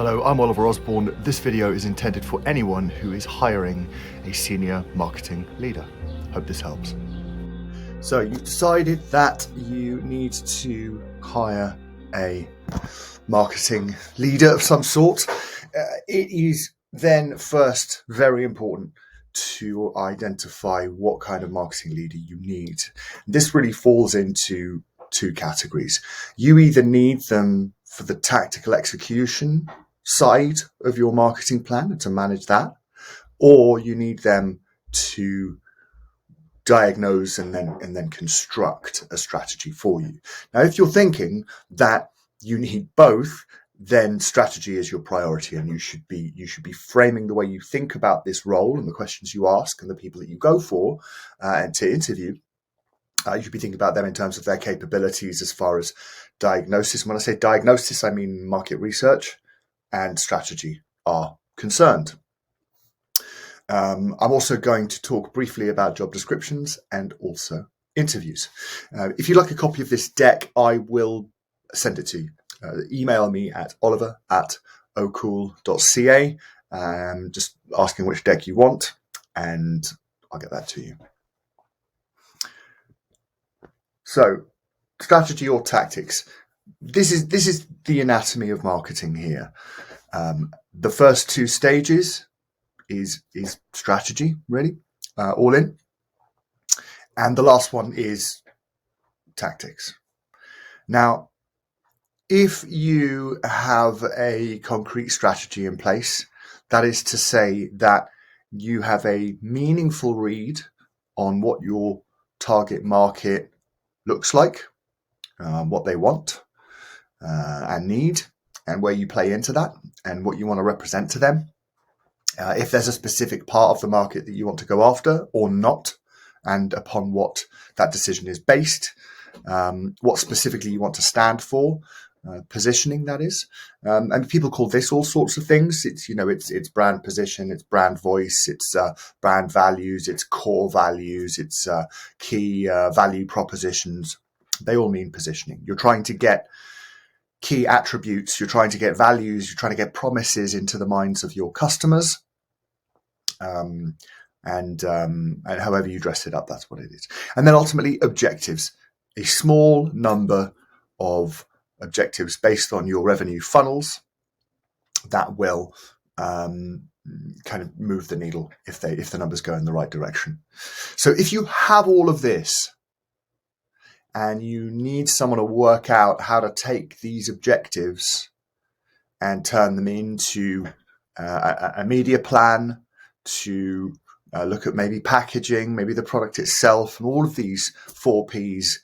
Hello, I'm Oliver Osborne. This video is intended for anyone who is hiring a senior marketing leader. Hope this helps. So you've decided that you need to hire a marketing leader of some sort. It is then first very important to identify what kind of marketing leader you need. This really falls into two categories. You either need them for the tactical execution side of your marketing plan and to manage that, or you need them to diagnose and then construct a strategy for you. Now, if you're thinking that you need both, then strategy is your priority, and you should be framing the way you think about this role and the questions you ask and the people that you go for and to interview. You should be thinking about them in terms of their capabilities as far as diagnosis. And when I say diagnosis, I mean market research and strategy are concerned. I'm also going to talk briefly about job descriptions and also interviews. If you'd like a copy of this deck, I will send it to you. Email me at oliver@ocool.ca, just asking which deck you want, and I'll get that to you. So, strategy or tactics. This is the anatomy of marketing here. The first two stages is strategy, really, all in. And the last one is tactics. Now, if you have a concrete strategy in place, that is to say that you have a meaningful read on what your target market looks like, what they want and need, and where you play into that and what you want to represent to them. If there's a specific part of the market that you want to go after or not, and upon what that decision is based, what specifically you want to stand for, positioning that is, and people call this all sorts of things. It's brand position, it's brand voice, it's brand values, it's core values, it's key value propositions. They all mean positioning. You're trying to get key attributes, you're trying to get values, you're trying to get promises into the minds of your customers. And however you dress it up, that's what it is. And then ultimately objectives, a small number of objectives based on your revenue funnels that will kind of move the needle if the numbers go in the right direction. So if you have all of this and you need someone to work out how to take these objectives and turn them into a media plan, to look at maybe packaging, maybe the product itself, and all of these 4 Ps,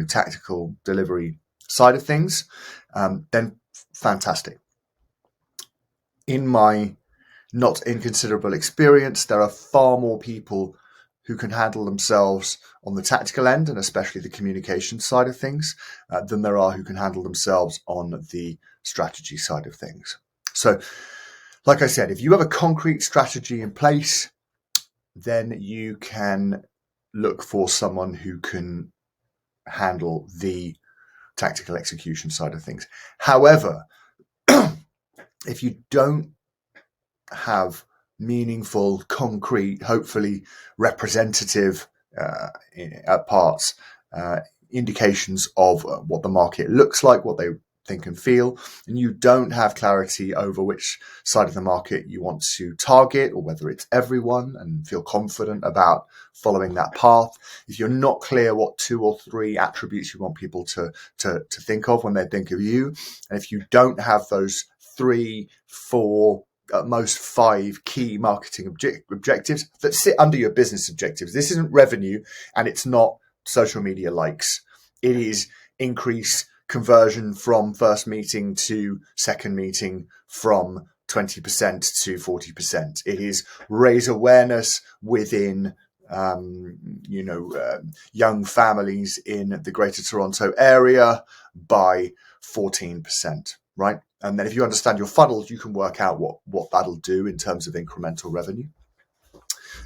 tactical delivery side of things, then fantastic. In my not inconsiderable experience, there are far more people who can handle themselves on the tactical end, and especially the communication side of things, than there are who can handle themselves on the strategy side of things. So, like I said, if you have a concrete strategy in place, then you can look for someone who can handle the tactical execution side of things. However, if you don't have meaningful, concrete, hopefully representative parts, indications of what the market looks like, what they think and feel, and you don't have clarity over which side of the market you want to target, or whether it's everyone, and feel confident about following that path, if you're not clear what 2 or 3 attributes you want people to think of when they think of you, and if you don't have those 3, 4, at most 5 key marketing objectives that sit under your business objectives. This isn't revenue, and it's not social media likes. It is increase conversion from first meeting to second meeting from 20% to 40%. It is raise awareness within young families in the Greater Toronto area by 14%, right? And then if you understand your funnels, you can work out what that'll do in terms of incremental revenue.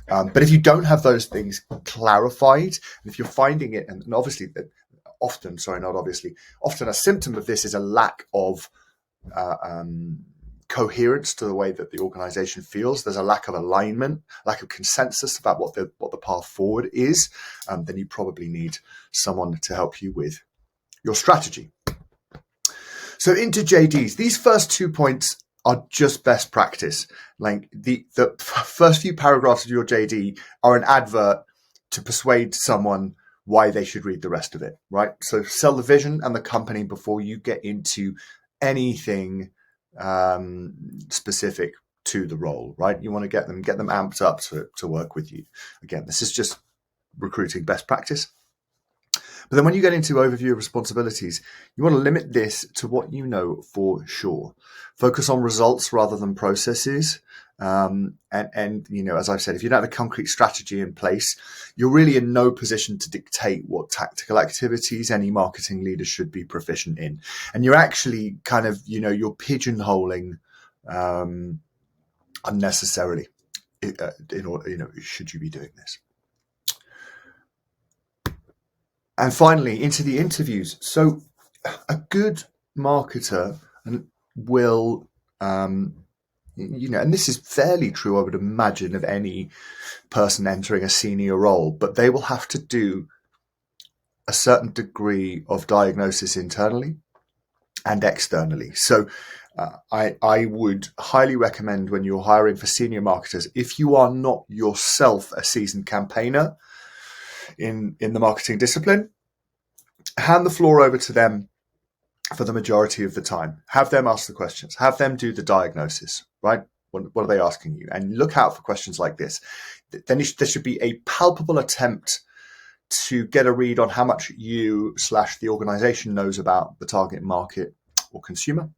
But if you don't have those things clarified, and if you're finding it, and obviously often a symptom of this is a lack of coherence to the way that the organization feels, there's a lack of alignment, lack of consensus about what the path forward is, then you probably need someone to help you with your strategy. So into JDs, these first 2 points are just best practice. Like the first few paragraphs of your JD are an advert to persuade someone why they should read the rest of it, right? So sell the vision and the company before you get into anything specific to the role, right? You want to get them amped up to work with you. Again, this is just recruiting best practice. But then when you get into overview of responsibilities, you want to limit this to what you know for sure. Focus on results rather than processes. And as I've said, if you don't have a concrete strategy in place, you're really in no position to dictate what tactical activities any marketing leader should be proficient in. And you're actually kind of, you're pigeonholing unnecessarily in order, should you be doing this. And finally, into the interviews. So a good marketer will, and this is fairly true, I would imagine, of any person entering a senior role, but they will have to do a certain degree of diagnosis internally and externally. So I would highly recommend when you're hiring for senior marketers, if you are not yourself a seasoned campaigner in the marketing discipline, hand the floor over to them for the majority of the time. Have them ask the questions. Have them do the diagnosis, right? What are they asking you? And look out for questions like this. Then there should be a palpable attempt to get a read on how much you/the organization knows about the target market or consumer.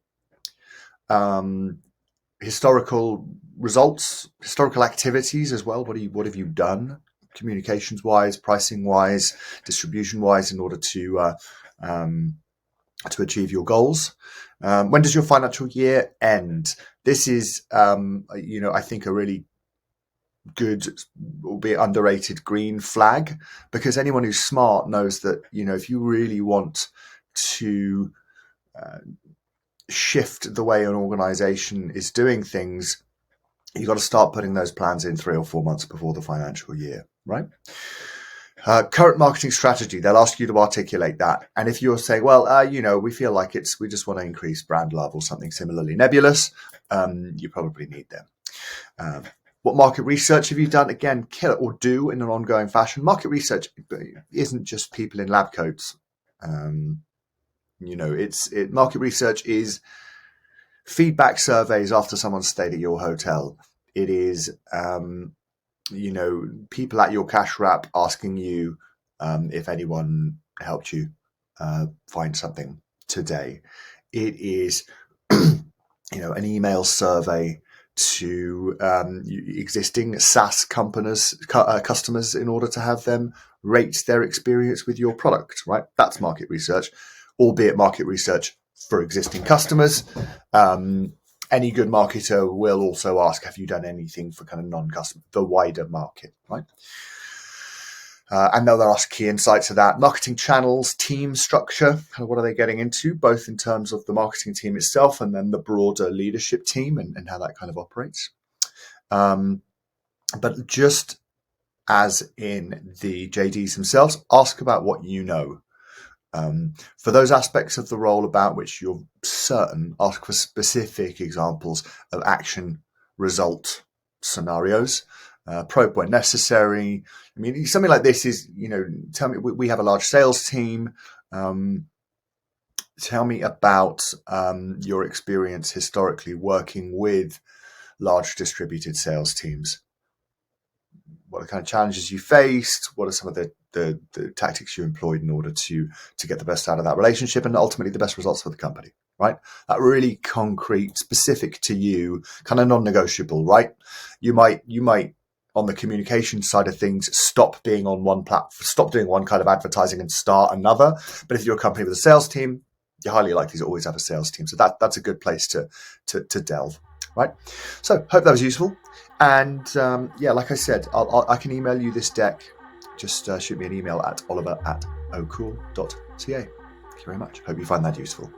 Historical results, historical activities as well. What have you done? Communications wise, pricing wise, distribution wise, in order to achieve your goals. When does your financial year end? This is, I think a really good, albeit underrated, green flag, because anyone who's smart knows that, if you really want to shift the way an organization is doing things, you've got to start putting those plans in 3 or 4 months before the financial year, right? Current marketing strategy, they'll ask you to articulate that. And if you're saying, well, we feel like we just want to increase brand love or something similarly nebulous, you probably need them. What market research have you done? Again, kill it or do in an ongoing fashion. Market research isn't just people in lab coats. Market research is feedback surveys after someone stayed at your hotel. It is, people at your cash wrap asking you if anyone helped you find something today. It is, an email survey to existing SaaS customers in order to have them rate their experience with your product, right? That's market research, albeit market research for existing customers. Any good marketer will also ask, have you done anything for kind of non-customer, the wider market, right? And they'll ask key insights of that. Marketing channels, team structure, kind of what are they getting into, both in terms of the marketing team itself and then the broader leadership team and how that kind of operates. But just as in the JDs themselves, ask about what you know. For those aspects of the role about which you're certain, ask for specific examples of action result scenarios. Probe when necessary. I mean, something like this is, tell me, we have a large sales team. Tell me about your experience historically working with large distributed sales teams. What are the kind of challenges you faced? What are some of the tactics you employed in order to get the best out of that relationship and ultimately the best results for the company, right? That really concrete, specific to you, kind of non-negotiable, right? You might on the communication side of things, stop being on one platform, stop doing one kind of advertising and start another. But if you're a company with a sales team, you're highly likely to always have a sales team. So that's a good place to delve, right? So hope that was useful. And like I said, I can email you this deck. Just shoot me an email at oliver@ocool.ca. Thank you very much. Hope you find that useful.